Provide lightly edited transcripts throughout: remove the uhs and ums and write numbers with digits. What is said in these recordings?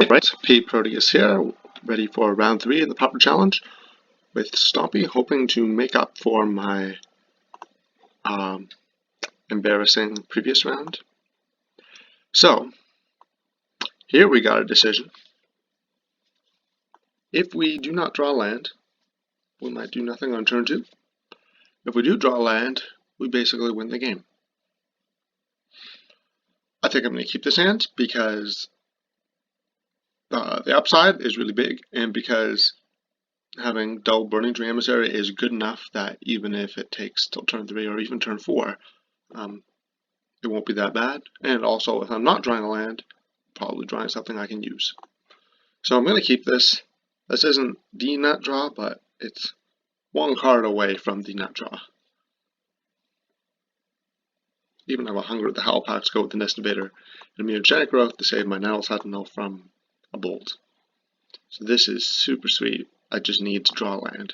Alright, pproteus here, ready for round 3 in the Pauper challenge, with Stompy hoping to make up for my embarrassing previous round. So, here we got a decision. If we do not draw land, we might do nothing on turn 2. If we do draw land, we basically win the game. I think I'm going to keep this hand because the upside is really big, and because having double Burning Tree Emissary is good enough that even if it takes till turn 3 or even turn 4, it won't be that bad. And also, if I'm not drawing a land, probably drawing something I can use. So I'm going to keep this. This isn't the nut draw, but it's one card away from the nut draw. Even though I Hunger the Howl Packs go with the Nest Invader and Mutagenic Growth to save my Nettle Sentinel from a bolt. So this is super sweet. I just need to draw land.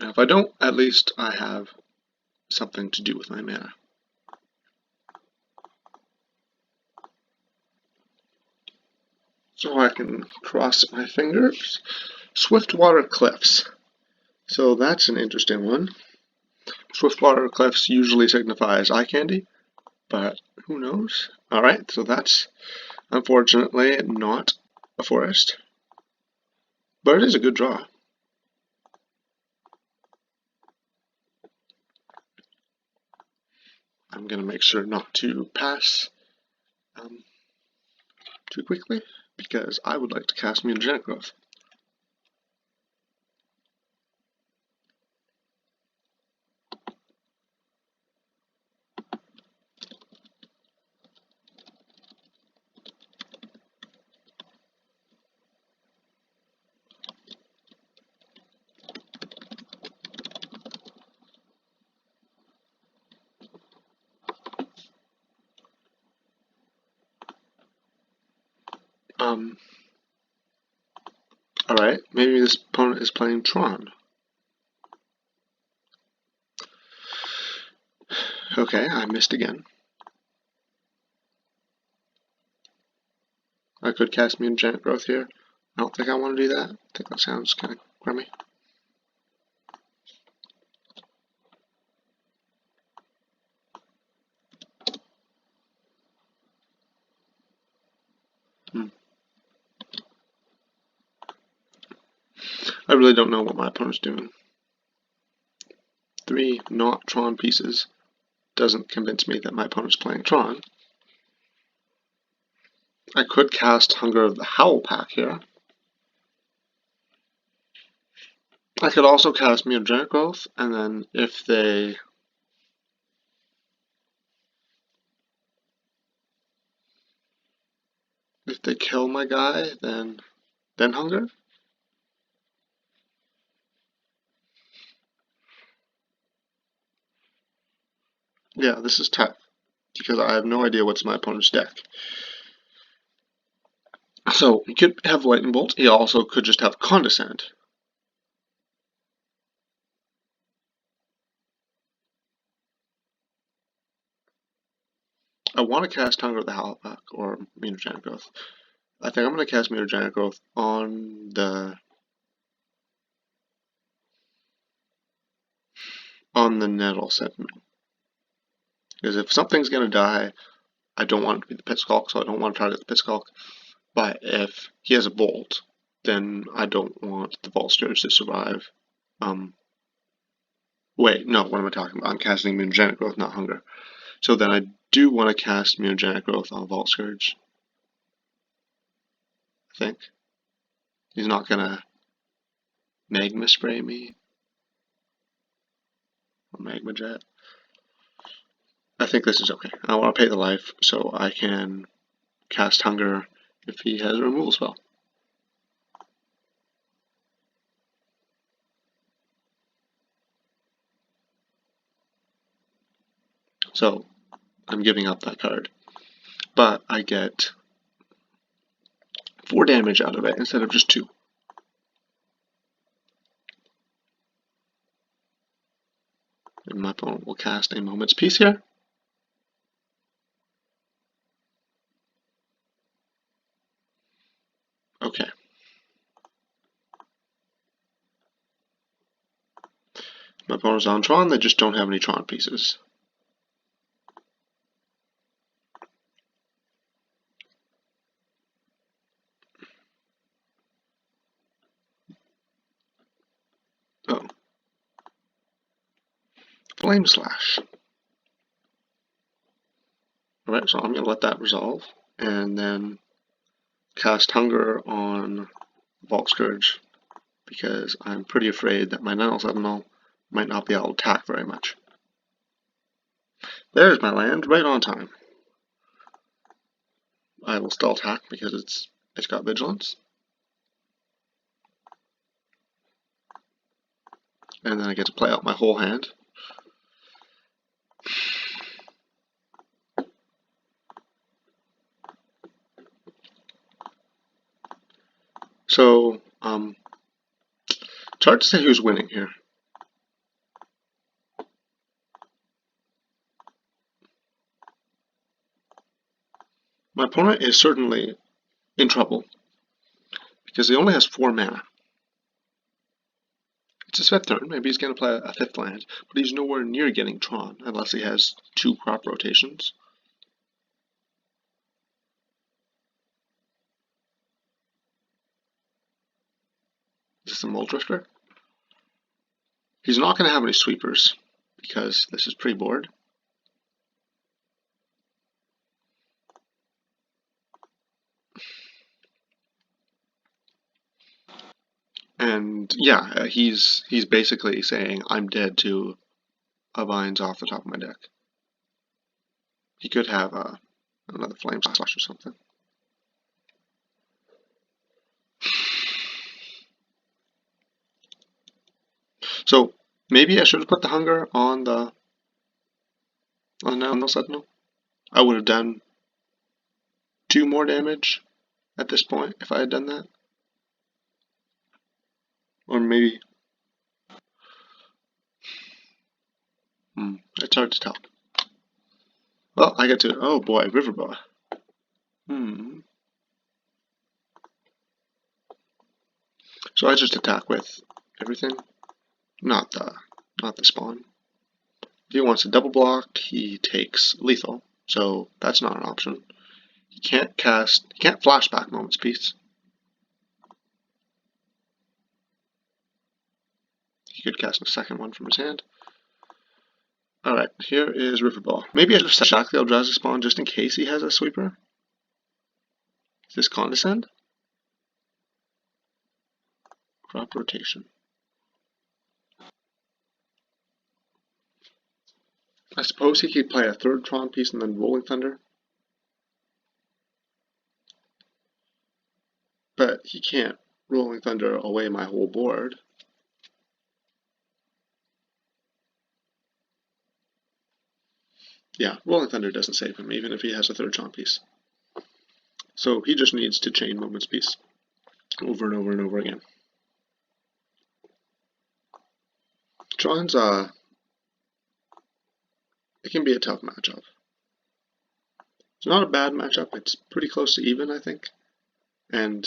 And if I don't, at least I have something to do with my mana. So I can cross my fingers. Swiftwater Cliffs. So that's an interesting one. Swiftwater Cliffs usually signifies eye candy, but who knows? Alright, so that's unfortunately not a forest. But it is a good draw. I'm going to make sure not to pass too quickly, because I would like to cast Mutagenic Growth. Alright, maybe this opponent is playing Tron. Okay, I missed again. I could cast Mutagenic Growth here. I don't think I want to do that. I think that sounds kind of crummy. I really don't know what my opponent's doing. 3 not Tron pieces doesn't convince me that my opponent's playing Tron. I could cast Hunger of the Howl Pack here. I could also cast Mutagenic Growth, and then if they kill my guy, then Hunger. Yeah, this is tough, because I have no idea what's in my opponent's deck. So, he could have Lightning Bolt, he also could just have Condescend. I want to cast Hunger of the Howl Pack, or Mutagenic Growth. I think I'm going to cast Mutagenic Growth on the Nettle Sentinel. Because if something's going to die, I don't want it to be the Pit Skulk, so I don't want to target the Pit Skulk. But if he has a Bolt, then I don't want the Vault Scourge to survive. Wait, no, what am I talking about? I'm casting Mutagenic Growth, not Hunger. So then I do want to cast Mutagenic Growth on Vault Scourge. I think. He's not going to Magma Spray me. Or Magma Jet. I think this is okay. I want to pay the life so I can cast Hunger if he has a removal spell. So I'm giving up that card. But I get 4 damage out of it instead of just 2. And my opponent will cast a Moment's Peace here. Okay. My opponent's on Tron, they just don't have any Tron pieces. Oh. Flame Slash. Alright, so I'm going to let that resolve, and then cast Hunger on Vault Scourge, because I'm pretty afraid that my 9/7 might not be able to attack very much. There's my land, right on time. I will still attack because it's got Vigilance. And then I get to play out my whole hand. So, it's hard to say who's winning here. My opponent is certainly in trouble, because he only has 4 mana. It's his 5th turn, maybe he's going to play a 5th land, but he's nowhere near getting Tron, unless he has 2 crop rotations. Is this a Muldrifter? He's not going to have any sweepers, because this is pre-board. And yeah, he's basically saying, I'm dead to a Vines off the top of my deck. He could have another Flame Slash or something. So maybe I should have put the Hunger on the Sentinel. I would have done 2 more damage at this point if I had done that. Or maybe... it's hard to tell. Well, I get to... oh boy, Riverboa. So I just attack with everything. Not the spawn. If he wants to double block, he takes lethal. So that's not an option. He can't flashback Moment's Peace. He could cast a second one from his hand. Alright, here is Riverball. Maybe I should have sacked the Eldrazi spawn just in case he has a sweeper. Is this Condescend? Crop rotation. I suppose he could play a 3rd Tron piece and then Rolling Thunder. But he can't Rolling Thunder away my whole board. Yeah, Rolling Thunder doesn't save him, even if he has a 3rd Tron piece. So he just needs to chain Moment's Peace over and over and over again. Tron's, it can be a tough matchup. It's not a bad matchup, it's pretty close to even, I think. And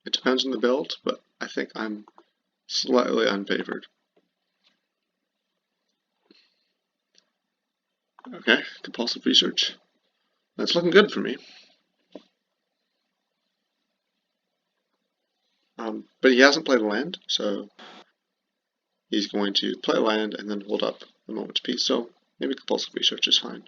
it depends on the build, but I think I'm slightly unfavored. Okay, compulsive research. That's looking good for me. But he hasn't played a land, so he's going to play a land and then hold up the Moment's Peace. So maybe compulsive research is fine.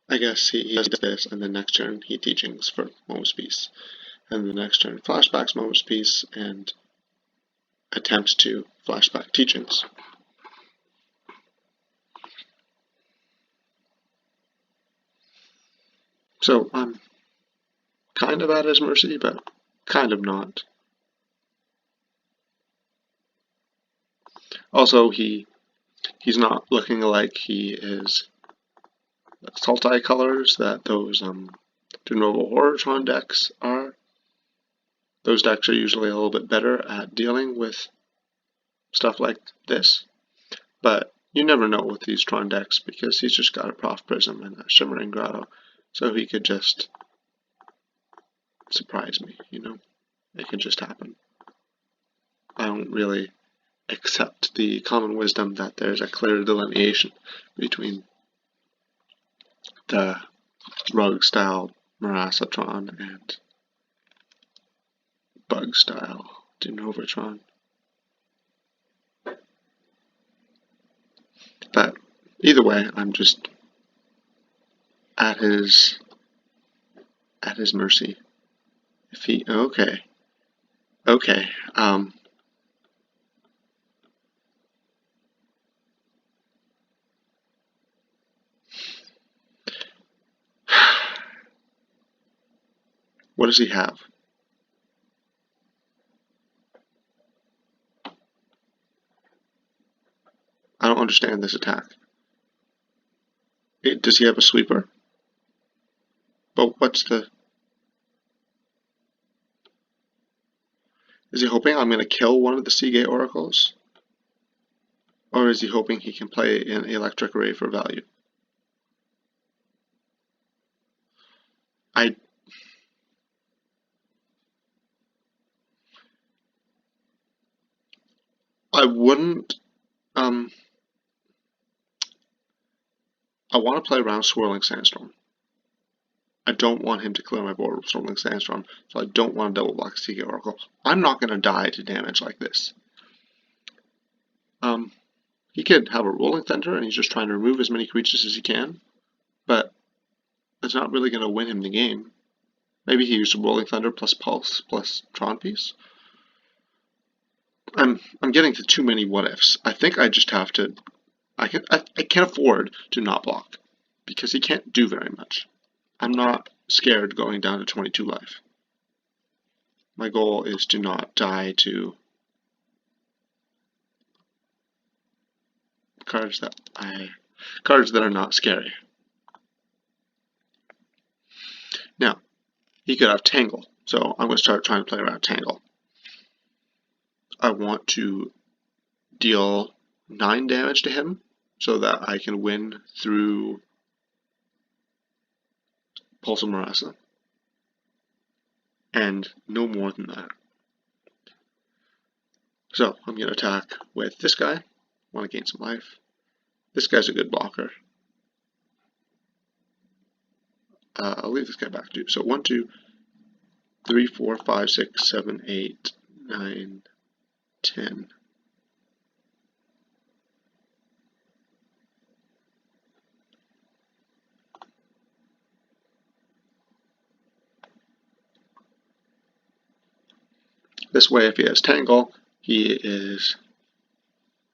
I guess he does this, and then next turn he teachings for Moment's Peace. And the next turn flashbacks Moment's Peace and attempts to flashback teachings. So I'm kind of at his mercy, but kind of not. Also, he's not looking like he is Sultai colors that those Dinrova Horror-Tron decks are. Those decks are usually a little bit better at dealing with stuff like this, but you never know with these Tron decks because he's just got a Prof Prism and a Shimmering Grotto, so he could just surprise me, you know? It can just happen. I don't really accept the common wisdom that there's a clear delineation between the rogue style Marasa Tron and bug style Dinrova Tron. But either way, I'm just at his mercy. If he okay. What does he have? I don't understand this attack. Does he have a sweeper? But what's the... Is he hoping I'm going to kill one of the Seagate Oracles? Or is he hoping he can play an electric array for value? I wouldn't... I want to play around Swirling Sandstorm. I don't want him to clear my board with Swirling Sandstorm, so I don't want to double block Seagate Oracle. I'm not going to die to damage like this. He could have a Rolling Thunder and he's just trying to remove as many creatures as he can, but it's not really going to win him the game. Maybe he used a Rolling Thunder plus Pulse plus Tron piece. I'm getting to too many what ifs. I think I just have to... I can't afford to not block, because he can't do very much. I'm not scared going down to 22 life. My goal is to not die to cards that are not scary. Now, he could have Tangle, so I'm going to start trying to play around Tangle. I want to deal 9 damage to him so that I can win through Pulse of Marasa. And no more than that. So I'm going to attack with this guy. Want to gain some life. This guy's a good blocker. I'll leave this guy back too. So 1, 2, 3, 4, 5, 6, 7, 8, 9, 10. This way, if he has Tangle, he is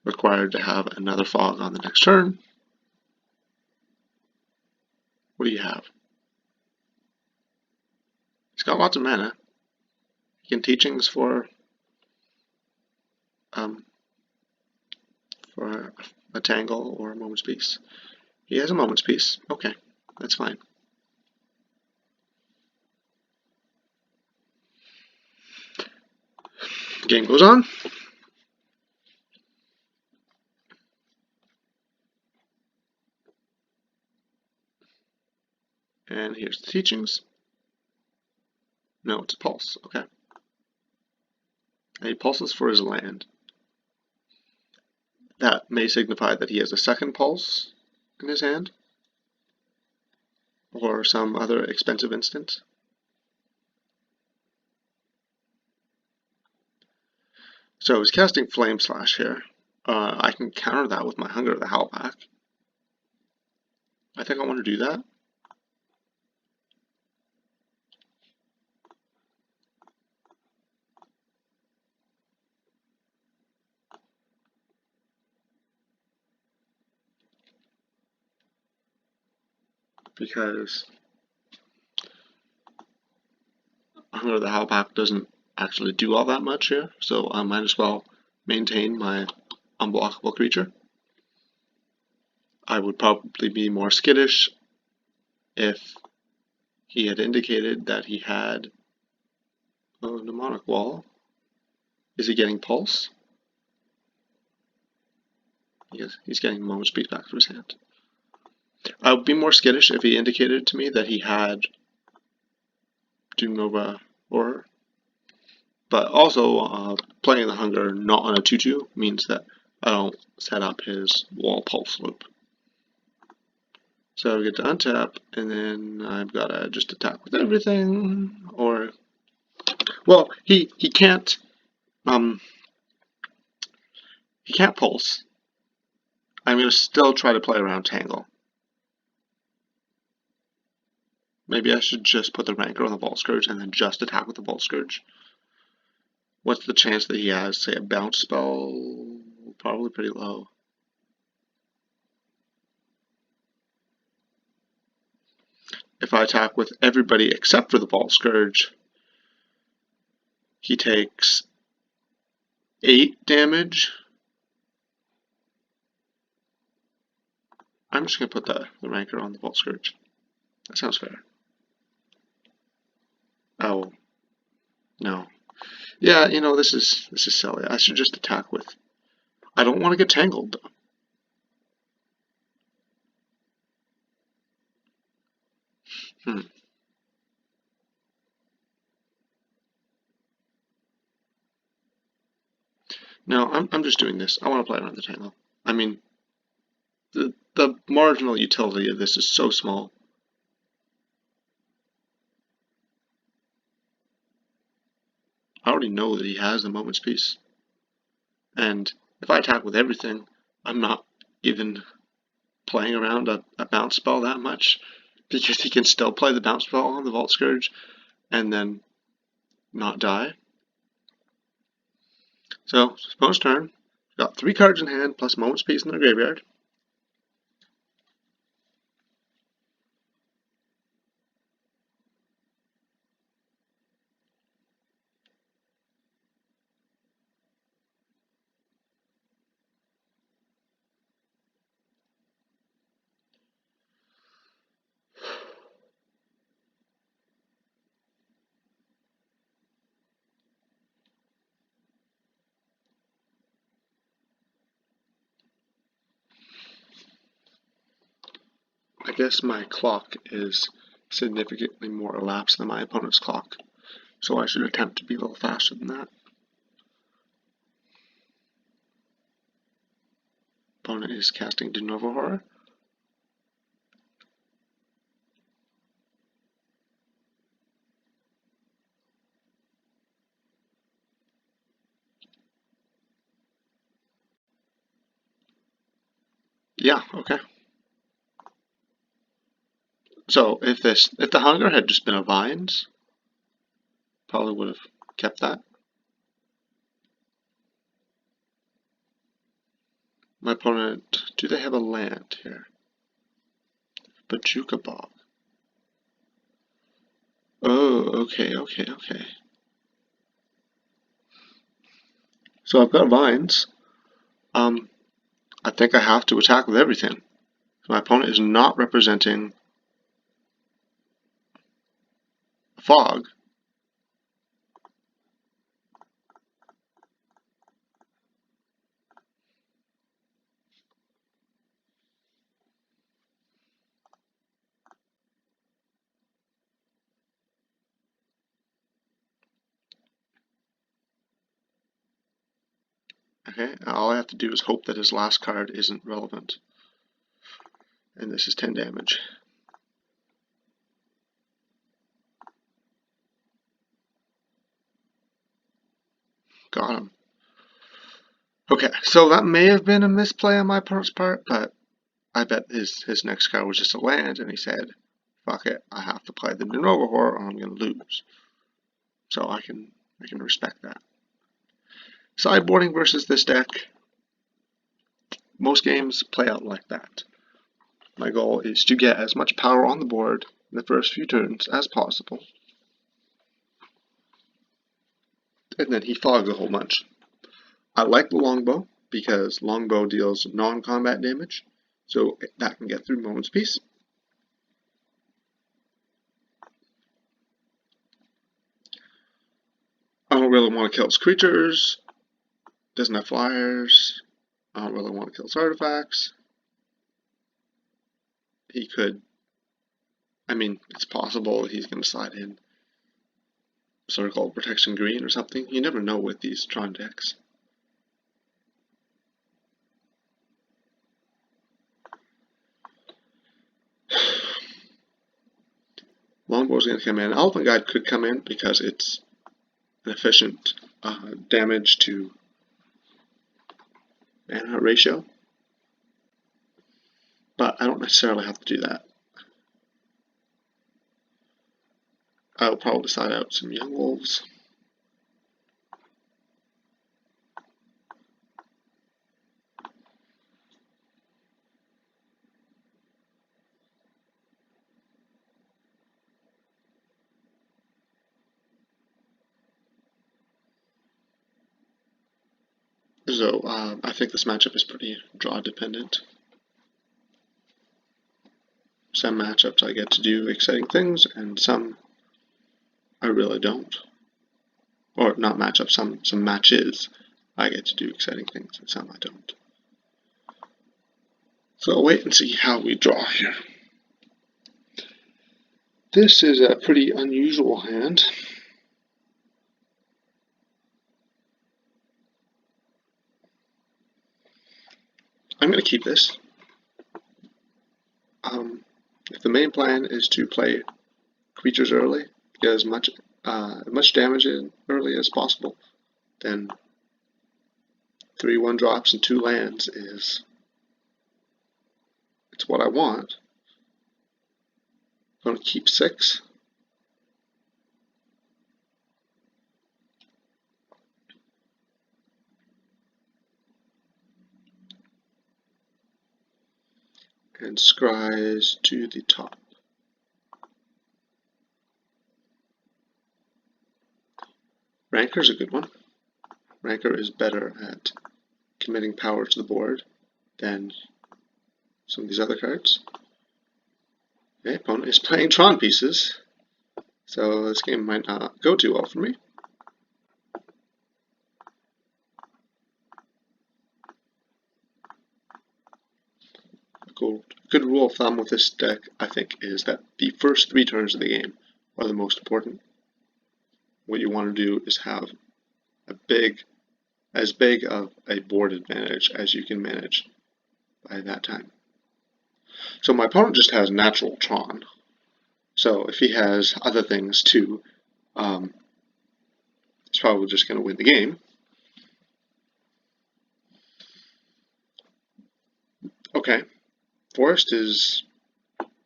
required to have another Fog on the next turn. What do you have? He's got lots of mana. He can Teachings for a Tangle or a Moment's Peace. He has a Moment's Peace. Okay, that's fine. Game goes on. And here's the Teachings. No, it's a Pulse. Okay. And he pulses for his land. That may signify that he has a second Pulse in his hand, or some other expensive instant. So he's casting Flame Slash here. I can counter that with my Hunger of the Howlback. I think I want to do that. Because Hunger of the Howlback doesn't actually do all that much here, so I might as well maintain my unblockable creature. I would probably be more skittish if he had indicated that he had a Mnemonic Wall. Is he getting Pulse? Yes, he's getting Moment's Peace back to his hand. I would be more skittish if he indicated to me that he had Dinrova horror. But also, playing the hunger not on a 2/2 means that I don't set up his wall pulse loop. So I get to untap, and then I've got to just attack with everything, or, well, he can't, he can't pulse. I'm going to still try to play around Tangle. Maybe I should just put the Rancor on the Vault Scourge and then just attack with the Vault Scourge. What's the chance that he has, say, a bounce spell? Probably pretty low. If I attack with everybody except for the Vault Scourge, he takes 8 damage. I'm just going to put the Rancor on the Vault Scourge. That sounds fair. Oh, no. Yeah, you know, this is silly. I should just attack with... I don't want to get tangled, though. No, I'm just doing this. I want to play around the tangle. I mean, the marginal utility of this is so small. I already know that he has the Moment's Peace. And if I attack with everything, I'm not even playing around a bounce spell that much, because he can still play the bounce spell on the Vault Scourge and then not die. So, opponent's turn. Got 3 cards in hand plus Moment's Peace in their graveyard. I guess my clock is significantly more elapsed than my opponent's clock, so I should attempt to be a little faster than that. Opponent is casting Dinrova Horror. Yeah, okay. So if the hunger had just been a vines, probably would have kept that. My opponent, do they have a land here? Bajuka Bog. Oh, okay. So I've got vines. I think I have to attack with everything. My opponent is not representing fog. Okay, all I have to do is hope that his last card isn't relevant. And this is 10 damage. Got him. Okay, so that may have been a misplay on my opponent's part, but I bet his next card was just a land, and he said, fuck it, I have to play the Dinrova Horror or I'm going to lose. So I can respect that. Sideboarding versus this deck, most games play out like that. My goal is to get as much power on the board in the first few turns as possible. And then he fogs a whole bunch. I like the longbow because longbow deals non-combat damage, so that can get through Moment's Peace. I don't really want to kill his creatures. Doesn't have flyers. I don't really want to kill his artifacts. He could, I mean, it's possible he's going to slide in Circle Protection Green or something. You never know with these Tron decks. Longbow's going to come in. Elephant Guide could come in because it's an efficient damage to mana ratio. But I don't necessarily have to do that. I'll probably side out some Young Wolves. So I think this matchup is pretty draw dependent. Some matchups I get to do exciting things, and some I really don't. Or not matchups, some matches I get to do exciting things, and some I don't. So I'll wait and see how we draw here. This is a pretty unusual hand. I'm going to keep this. If the main plan is to play creatures early, get as much damage in early as possible, then 3 1-drops and 2 lands it's what I want. I'm going to keep 6. And scries to the top. Ranker's a good one. Ranker is better at committing power to the board than some of these other cards. Okay, opponent is playing Tron pieces, so this game might not go too well for me. Good rule of thumb with this deck, I think, is that the first 3 turns of the game are the most important. What you want to do is have as big of a board advantage as you can manage by that time. So my opponent just has natural Tron. So if he has other things too, he's probably just going to win the game. Okay, Forest is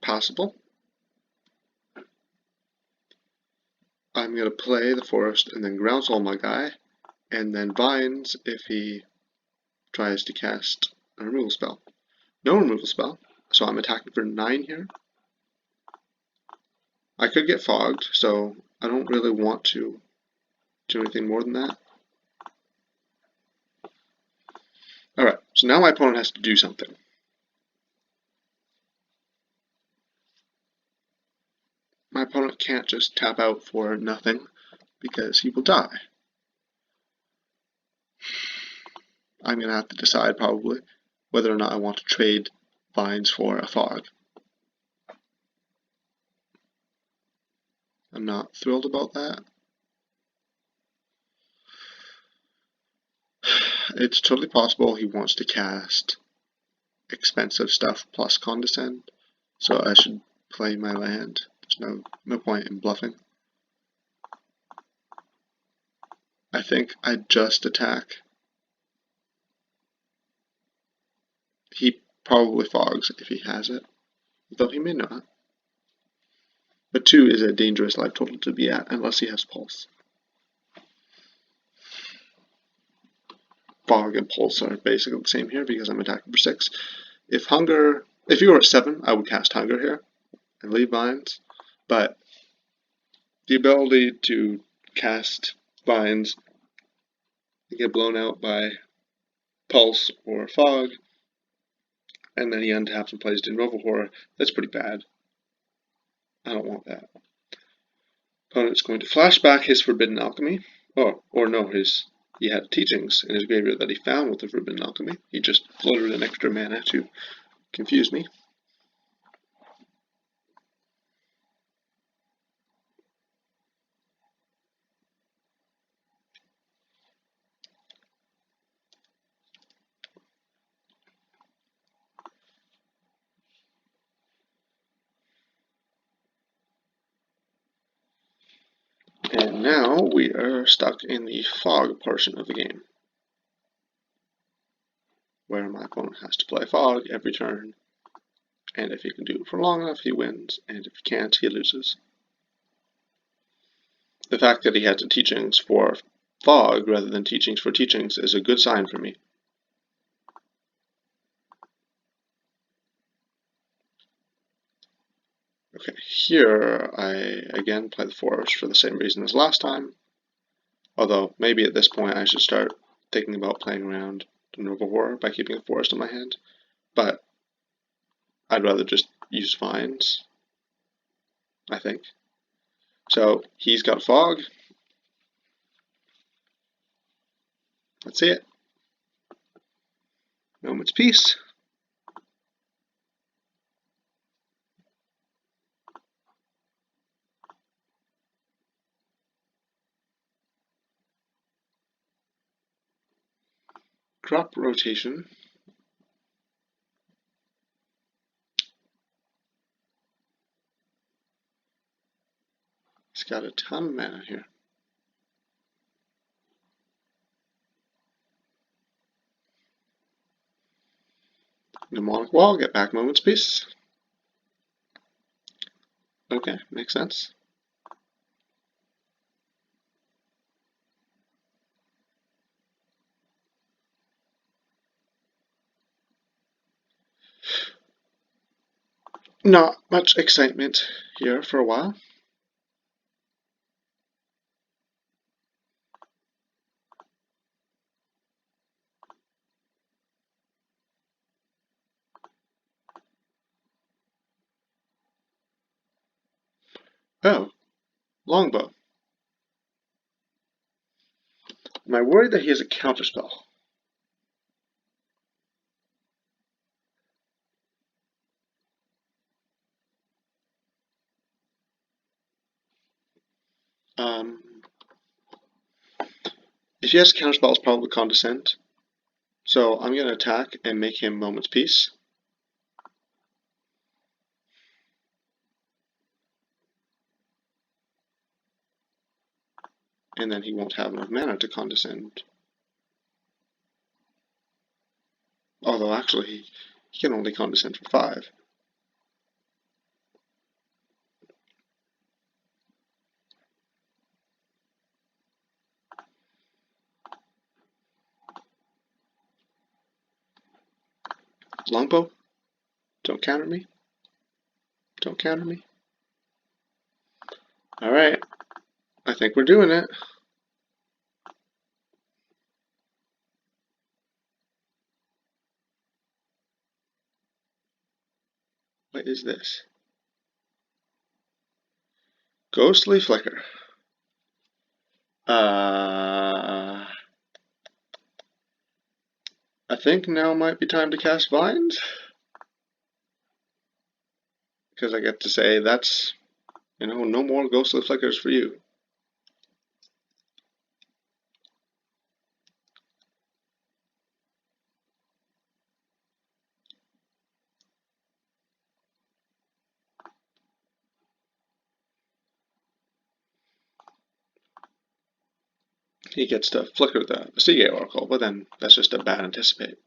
possible. I'm going to play the Forest and then Groundswell my guy, and then Vines if he tries to cast a removal spell. No removal spell, so I'm attacking for 9 here. I could get fogged, so I don't really want to do anything more than that. Alright, so now my opponent has to do something. My opponent can't just tap out for nothing, because he will die. I'm going to have to decide probably whether or not I want to trade Vines for a fog. I'm not thrilled about that. It's totally possible he wants to cast expensive stuff plus Condescend, so I should play my land. There's no point in bluffing. I think I'd just attack. He probably fogs if he has it, though he may not. But 2 is a dangerous life total to be at unless he has Pulse. Fog and Pulse are basically the same here because I'm attacking for 6. If you were at 7, I would cast Hunger here and leave Vines, but the ability to cast Vines and get blown out by Pulse or Fog, and then he untaps and plays Dinrova Horror, that's pretty bad. I don't want that. Opponent's going to flash back his Forbidden Alchemy, or no, he had teachings in his graveyard that he found with the Forbidden Alchemy. He just floated an extra mana to confuse me. now we are stuck in the fog portion of the game, where my opponent has to play fog every turn, and if he can do it for long enough, he wins, and if he can't, he loses. The fact that he had the teachings for fog rather than teachings for teachings is a good sign for me. Okay, here I again play the forest for the same reason as last time, although maybe at this point I should start thinking about playing around Dinrova Horror by keeping the forest in my hand, but I'd rather just use vines, I think. So he's got fog. Let's see it. Moment's peace. Crop rotation. He's got a ton of mana here. Mnemonic wall, get back moment's peace. Okay, makes sense. Not much excitement here for a while. Oh, longbow. Am I worried that he has a counterspell? If he has a counterspell, it's probably Condescend. So I'm going to attack and make him moment's peace. And then he won't have enough mana to Condescend. Although actually, he can only Condescend for 5. Longbow, don't counter me. Don't counter me. Alright, I think we're doing it. What is this? Ghostly Flicker. I think now might be time to cast Vines. Because I get to say that's, no more Ghostly Flickers for you. He gets to flicker the Seagate Oracle, but then that's just a bad anticipate.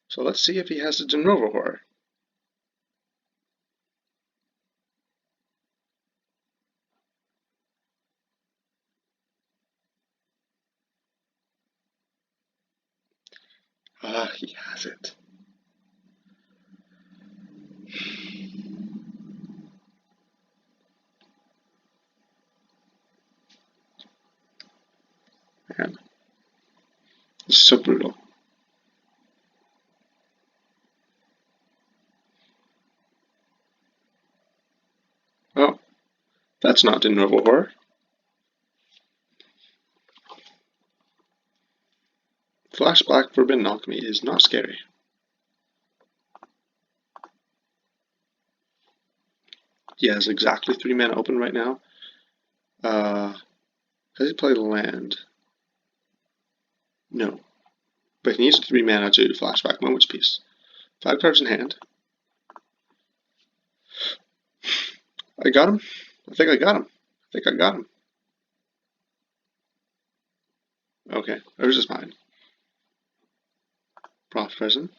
So let's see if he has a Dinrova Horror. Ah, he has it. Man, this is so brutal. Oh, that's not Dinrova Horror. Flashback Forbidden Alchemy is not scary. He has exactly 3 mana open right now. Has he played land? No. but he needs 3 mana to flashback Moments Piece. 5 cards in hand. I got him. I think I got him. I think I got him. Okay, there's his mind. Prof present.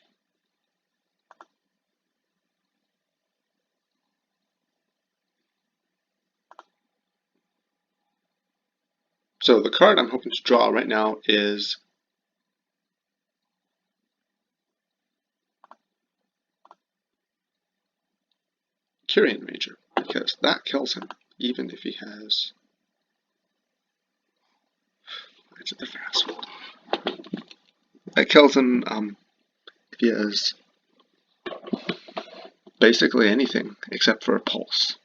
So the card I'm hoping to draw right now is Curian Ranger, because that kills him, even if he has. It's a fast one. That kills him if he has basically anything except for a pulse.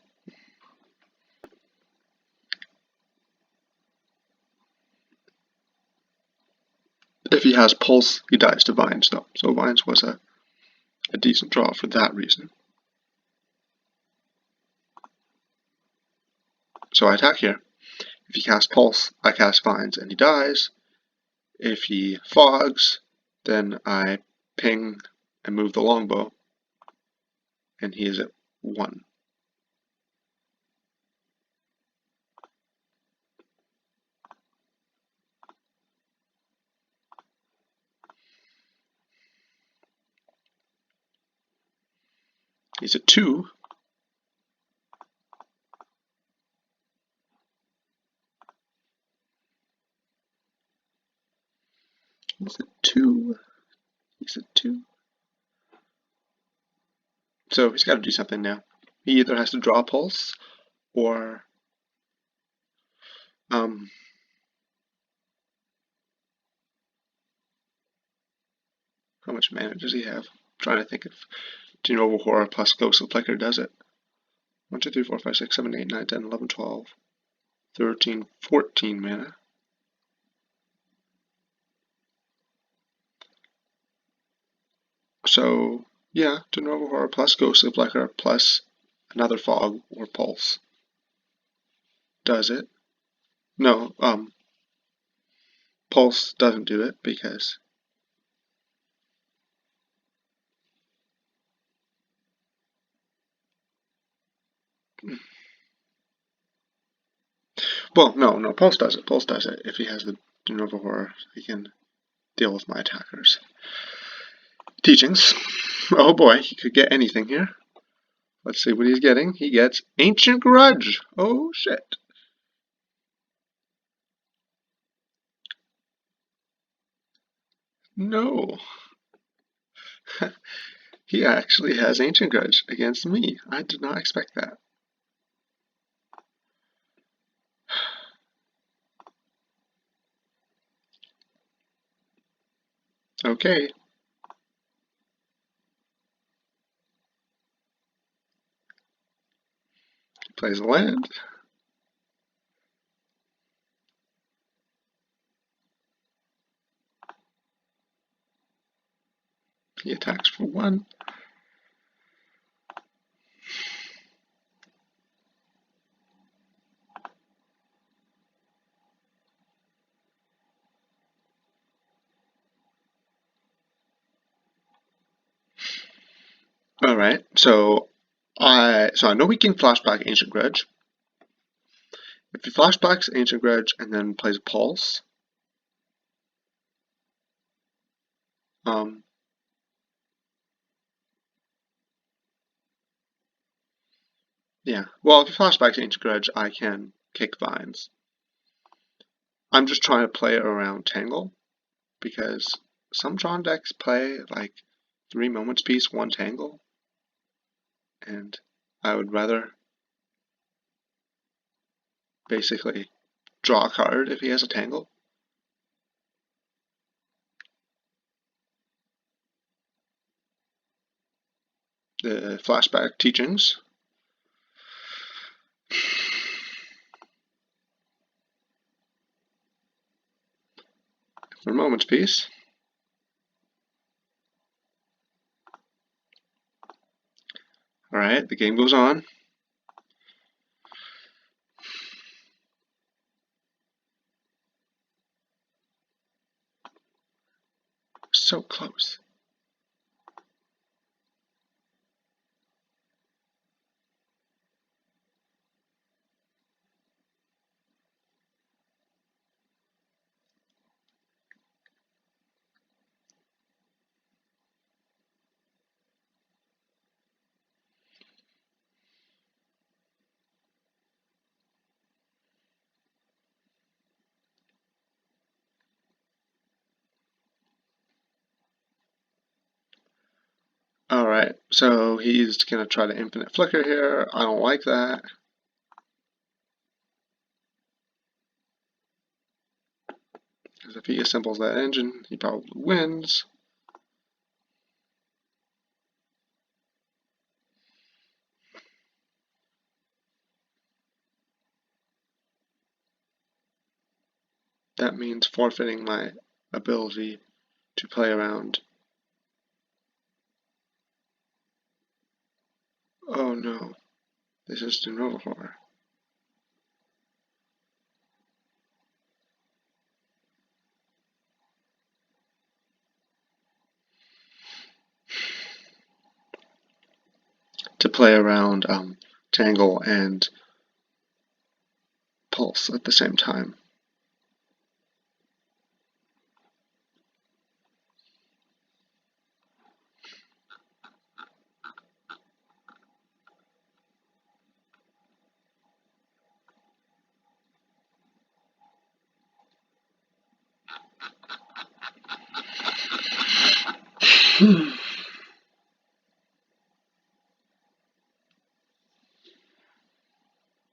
If he has pulse, he dies to Vines though. So Vines was a decent draw for that reason. So I attack here. If he casts Pulse, I cast Vines and he dies. If he fogs, then I ping and move the longbow, and he is at 1. He's at 2. He's at 2. He's at 2. So he's got to do something now. He either has to draw a Pulse, or how much mana does he have? I'm trying to think if Dinrova Horror plus Ghost of Plicker does it. 1, 2, 3, 4, 5, 6, 7, 8, 9, 10, 11, 12, 13, 14 mana. So, yeah, Dinrova Horror plus Ghost of Plicker plus another Fog or Pulse does it. No, Pulse doesn't do it because well, no, Pulse does it. Pulse does it. If he has the Dinrova Horror, he can deal with my attackers. Teachings. Oh boy, he could get anything here. Let's see what he's getting. He gets Ancient Grudge. Oh shit. No. He actually has Ancient Grudge against me. I did not expect that. Okay. He plays a land. He attacks for 1. Alright, so I know he can flashback Ancient Grudge. If he flashbacks Ancient Grudge and then plays Pulse, yeah. Well, if he flashbacks Ancient Grudge, I can kick Vines. I'm just trying to play around Tangle, because some Tron decks play like 3 Moments Piece, 1 Tangle, and I would rather basically draw a card if he has a Tangle. The flashback teachings. For Moments Piece. Alright, the game goes on. so close. Alright, so he's going to try to infinite flicker here. I don't like that. Because if he assembles that engine, he probably wins. That means forfeiting my ability to play around. Oh no, this is Dinrova horror. To play around Tangle and Pulse at the same time.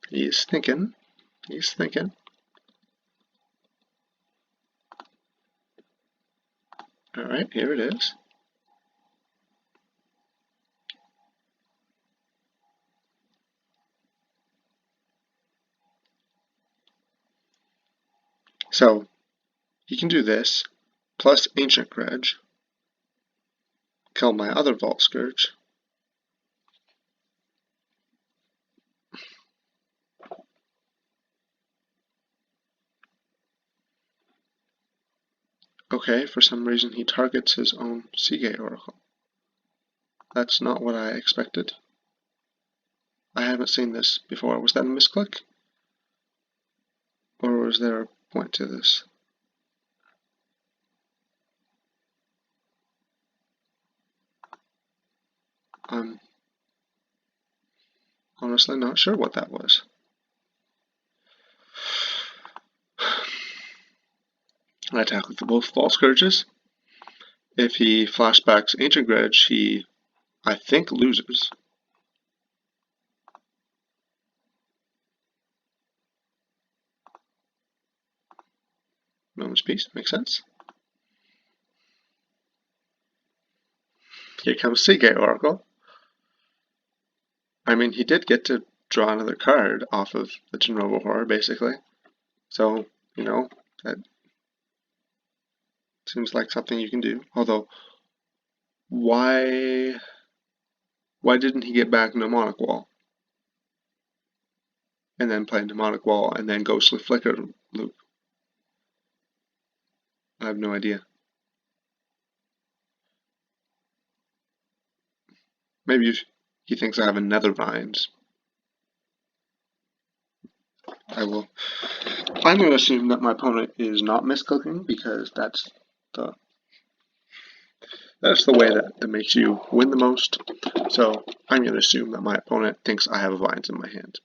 He's thinking. He's thinking. Alright, here it is. So, he can do this, plus Ancient Grudge, kill my other Vault Scourge. Okay, for some reason he targets his own Seagate Oracle. That's not what I expected. I haven't seen this before. Was that a misclick? Or was there a point to this? I'm honestly not sure what that was. I attack with both Vault Scourges. If he flashbacks Ancient Grudge, he, I think, loses. Moment's Peace, makes sense. Here comes Seagate Oracle. I mean, he did get to draw another card off of the Dinrova horror, basically. So, you know, that seems like something you can do. Although, why didn't he get back Mnemonic Wall? And then play Mnemonic Wall and then Ghostly Flicker loop? I have no idea. Maybe he thinks I have a Nether Vines. I'm going to assume that my opponent is not misclicking because that's the way that makes you win the most. So I'm going to assume that my opponent thinks I have a Vines in my hand.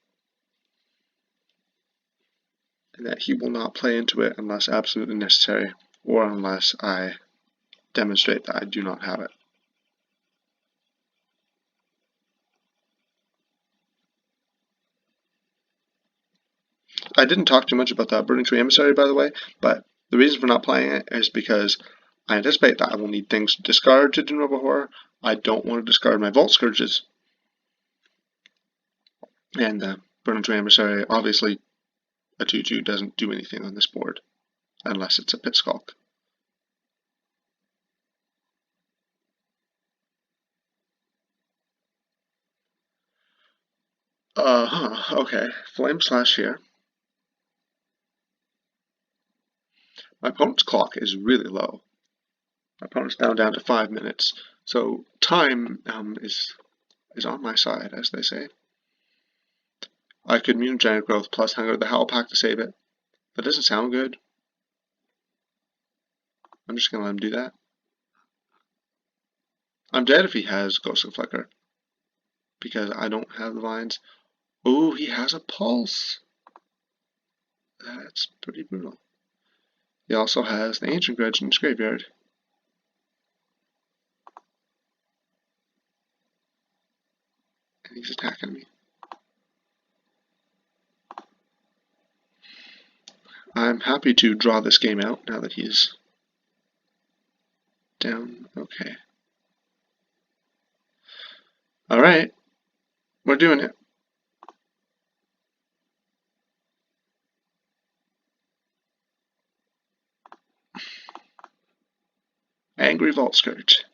And that he will not play into it unless absolutely necessary, or unless I demonstrate that I do not have it. I didn't talk too much about that Burning Tree Emissary, by the way, but the reason for not playing it is because I anticipate that I will need things to discard to Dinrova Horror. I don't want to discard my Vault Scourges. And Burning Tree Emissary, obviously, a 2/2 doesn't do anything on this board, unless it's a Pit Skulk. Okay. Flame Slash here. My opponent's clock is really low. My opponent's now down to 5 minutes. So time is on my side, as they say. I could mutagenic growth plus hang out the Howl Pack to save it. That doesn't sound good. I'm just gonna let him do that. I'm dead if he has Ghost of Flicker, because I don't have the vines. Oh, he has a pulse. That's pretty brutal. He also has the Ancient Grudge in his graveyard. And he's attacking me. I'm happy to draw this game out now that he's down. Okay. Alright. We're doing it. Angry Vault Scourge.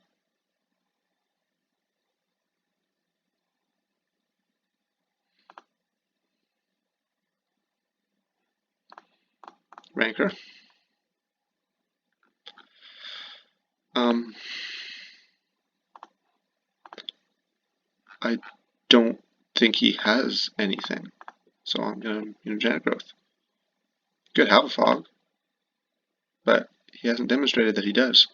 Rancor. I don't think he has anything, so I'm going to mutagenic growth. Could have a fog, but he hasn't demonstrated that he does.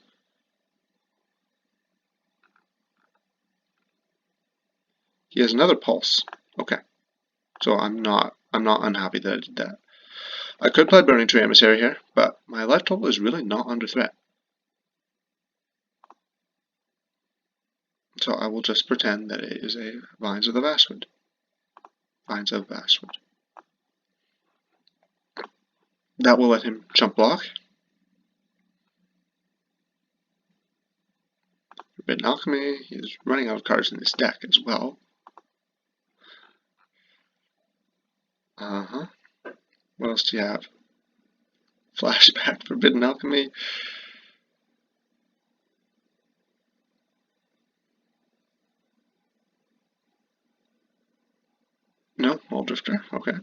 He has another pulse. Okay, so I'm not unhappy that I did that. I could play Burning Tree Emissary here, but my life total is really not under threat. So I will just pretend that it is a Vines of the Vastwood. Vines of Vastwood. That will let him jump block. Forbidden Alchemy, he's running out of cards in his deck as well. What else do you have? Flashback, Forbidden Alchemy. No, Wall Drifter, okay.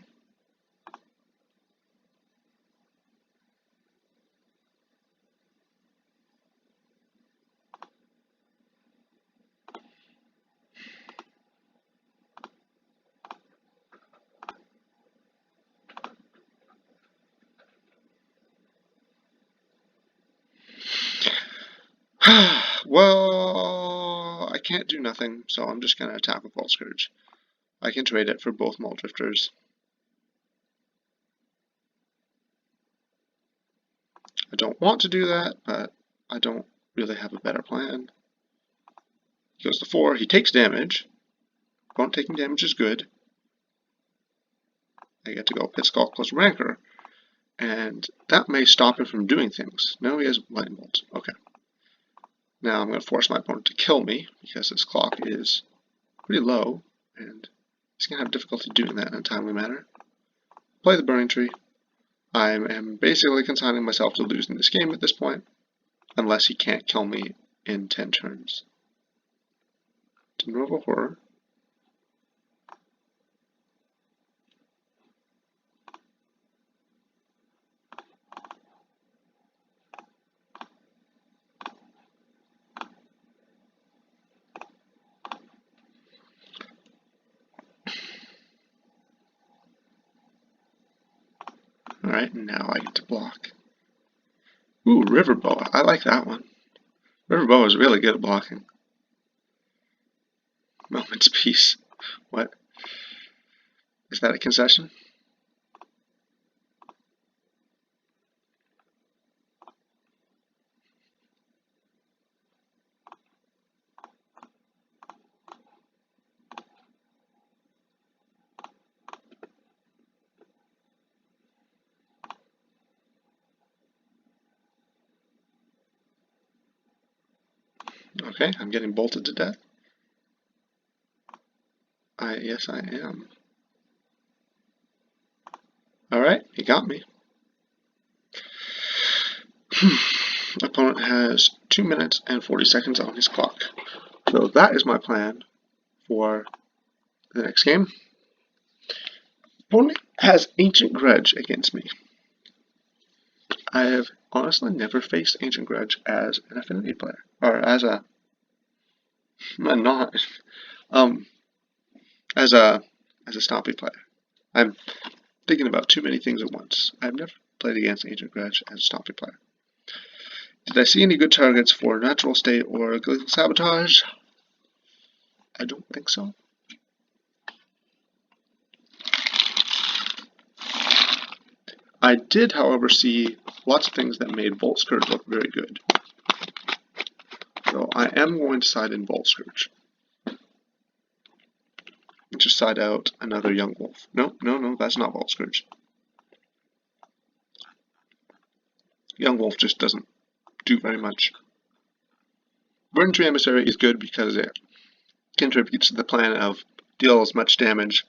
Well, I can't do nothing, so I'm just going to attack with Vault Scourge. I can trade it for both Maul Drifters. I don't want to do that, but I don't really have a better plan. He goes to 4, he takes damage. Opponent taking damage is good. I get to go Pit Skull plus Rancor, and that may stop him from doing things. No, he has Lightning Bolt. Okay. Now I'm going to force my opponent to kill me, because his clock is pretty low, and he's going to have difficulty doing that in a timely manner. Play the Burning Tree. I am basically consigning myself to losing this game at this point, unless he can't kill me in 10 turns. Dinrova Horror. Alright, now I get to block. Ooh, Riverboa. I like that one. Riverboa is really good at blocking. Moment's Peace. What? Is that a concession? Okay, I'm getting bolted to death. Yes, I am. Alright, he got me. Opponent has 2 minutes and 40 seconds on his clock. So that is my plan for the next game. Opponent has Ancient Grudge against me. I have honestly never faced Ancient Grudge as an affinity player, or as a not as a stompy player. I'm thinking about too many things at once. I've never played against Ancient Grudge as a stompy player. Did I see any good targets for Natural State or Gleeful Sabotage? I don't think so. I did, however, see lots of things that made Volt Scourge look very good. So I am going to side in Volt Scourge. Just side out another Young Wolf. No, that's not Volt Scourge. Young Wolf just doesn't do very much. Burning Tree Emissary is good because it contributes to the plan of deal as much damage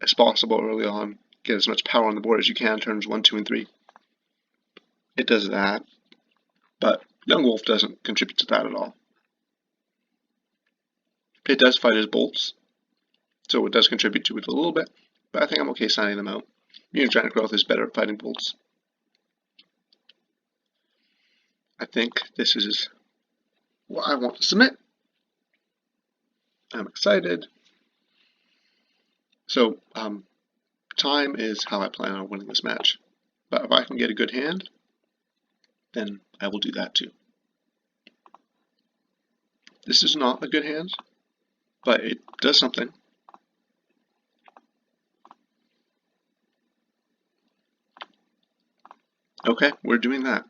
as possible early on, get as much power on the board as you can turns 1, 2, and 3. It does that, but Young Wolf doesn't contribute to that at all. It does fight as bolts, so it does contribute to it a little bit, but I think I'm okay signing them out. Mutagenic Growth is better at fighting bolts. I think this is what I want to submit. I'm excited. So, time is how I plan on winning this match. But if I can get a good hand, then I will do that too. This is not a good hand, but it does something. Okay, we're doing that.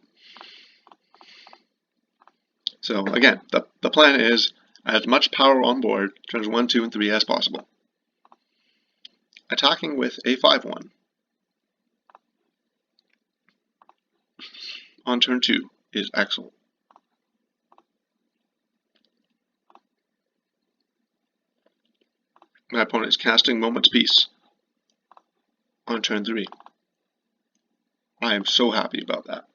So again, the plan is as much power on board, turns 1, 2, and 3 as possible. Attacking with a 5/1 on turn 2 is excellent. My opponent is casting Moment's Peace on turn 3. I am so happy about that.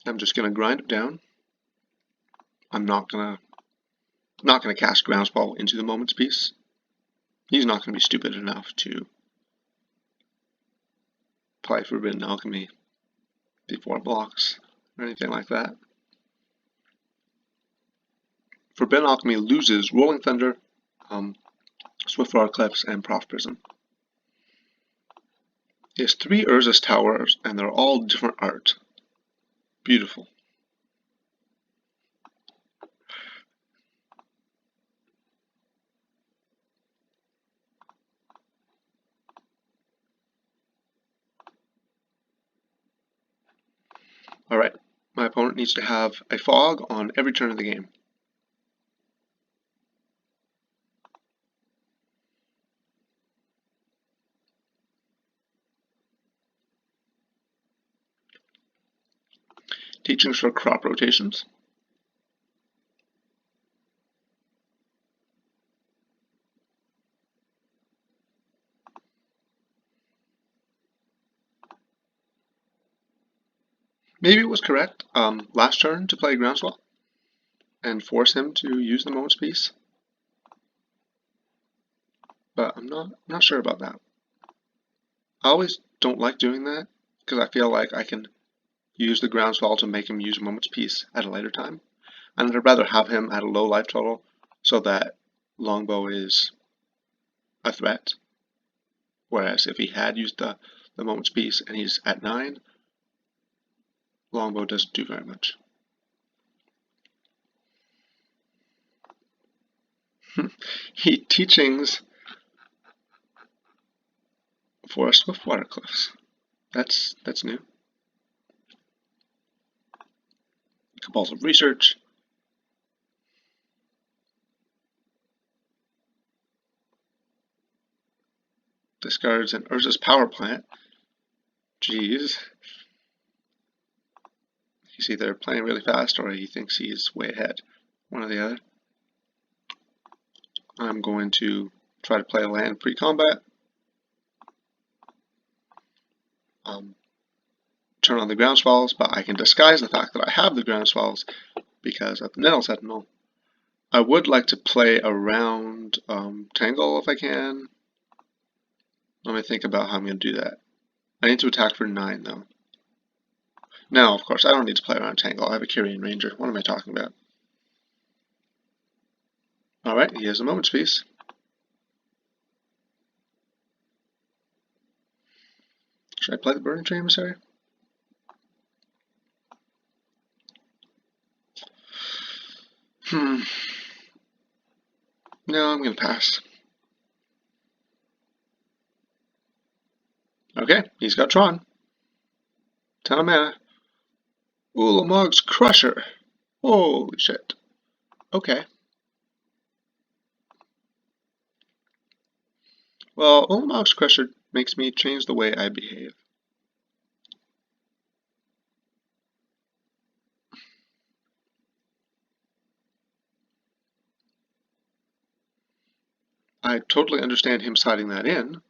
I'm just going to grind it down. I'm not gonna cast Groundswell into the Moment's Peace. He's not going to be stupid enough to play Forbidden Alchemy before blocks or anything like that. Forbidden Alchemy loses Rolling Thunder, Swiftwater Cliffs, and Prof Prism. He has 3 Urza's Towers, and they're all different art. Beautiful. Alright, my opponent needs to have a fog on every turn of the game. Teachings for crop rotations. Maybe it was correct last turn to play Groundswell and force him to use the Moment's Peace, but I'm not sure about that. I always don't like doing that because I feel like I can use the Groundswell to make him use Moment's Peace at a later time, and I'd rather have him at a low life total so that Longbow is a threat, whereas if he had used the Moment's Peace and he's at 9, Longbow doesn't do very much. He teachings for Swiftwater Cliffs. That's new. Compulsive Research. Discards an Urza's Power Plant. Jeez. He's either playing really fast or he thinks he's way ahead. One or the other. I'm going to try to play a land pre-combat. Turn on the Groundswells, but I can disguise the fact that I have the Groundswells because of the Nettle Sentinel. I would like to play around Tangle if I can. Let me think about how I'm going to do that. I need to attack for 9, though. No, of course, I don't need to play around Tangle. I have a Kyrian Ranger. What am I talking about? Alright, he has a Moment's Peace. Should I play the Burning Tree Emissary? No, I'm going to pass. Okay, he's got Tron. 10 of mana. Ulamog's Crusher. Holy shit. Okay. Well, Ulamog's Crusher makes me change the way I behave. I totally understand him siding that in.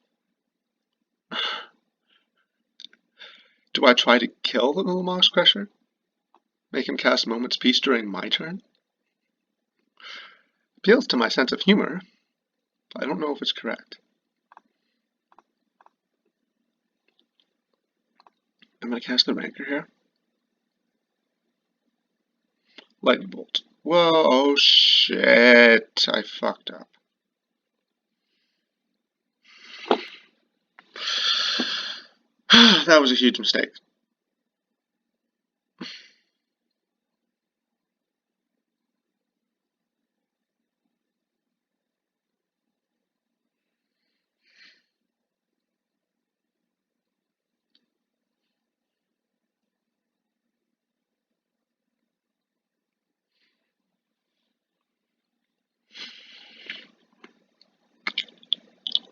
Do I try to kill the Ulamog's Crusher? Make him cast Moment's Peace during my turn? Appeals to my sense of humor. I don't know if it's correct. I'm going to cast the Rancor here. Lightning Bolt. Whoa, oh shit. I fucked up. That was a huge mistake.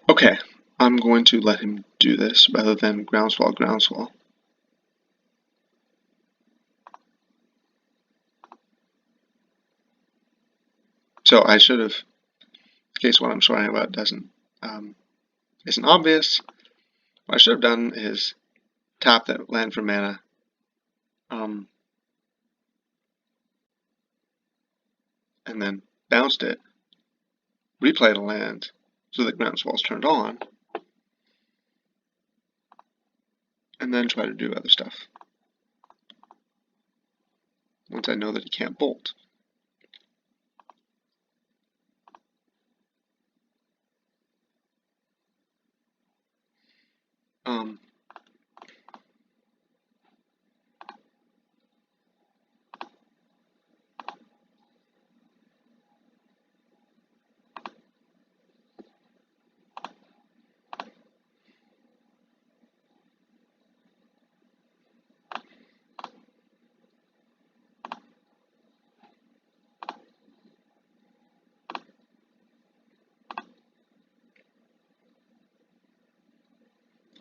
Okay, I'm going to let him do this rather than Groundswell, Groundswell. So I should have, in case what I'm swearing about isn't obvious, what I should have done is tap that land for mana, and then bounced it, replayed a land so that Groundswell's turned on, and then try to do other stuff. Once I know that he can't bolt.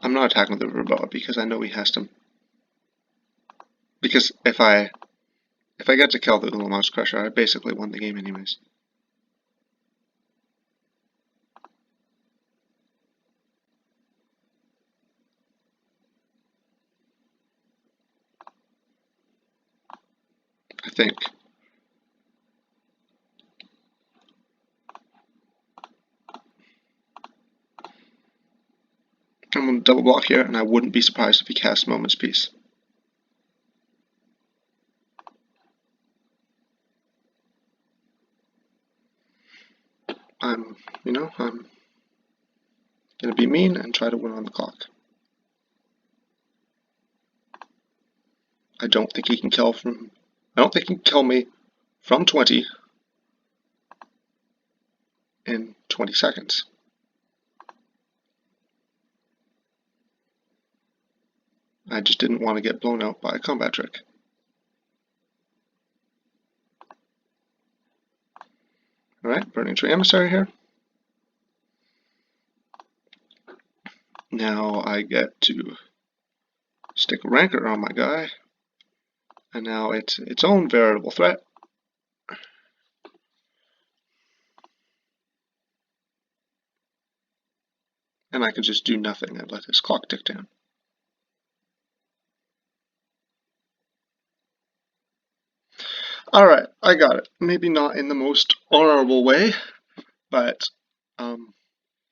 I'm not attacking with the Riverboa because I know he has to. Because if I get to kill the Ulamog's Crusher, I basically won the game anyways. I think. I'm going to double block here, and I wouldn't be surprised if he casts Moment's Peace. I'm going to be mean and try to win on the clock. I don't think he can kill me from 20 in 20 seconds. I just didn't want to get blown out by a combat trick. Alright, Burning Tree Emissary here. Now I get to stick a Rancor on my guy, and now it's its own veritable threat. And I can just do nothing and let his clock tick down. Alright, I got it. Maybe not in the most honorable way, but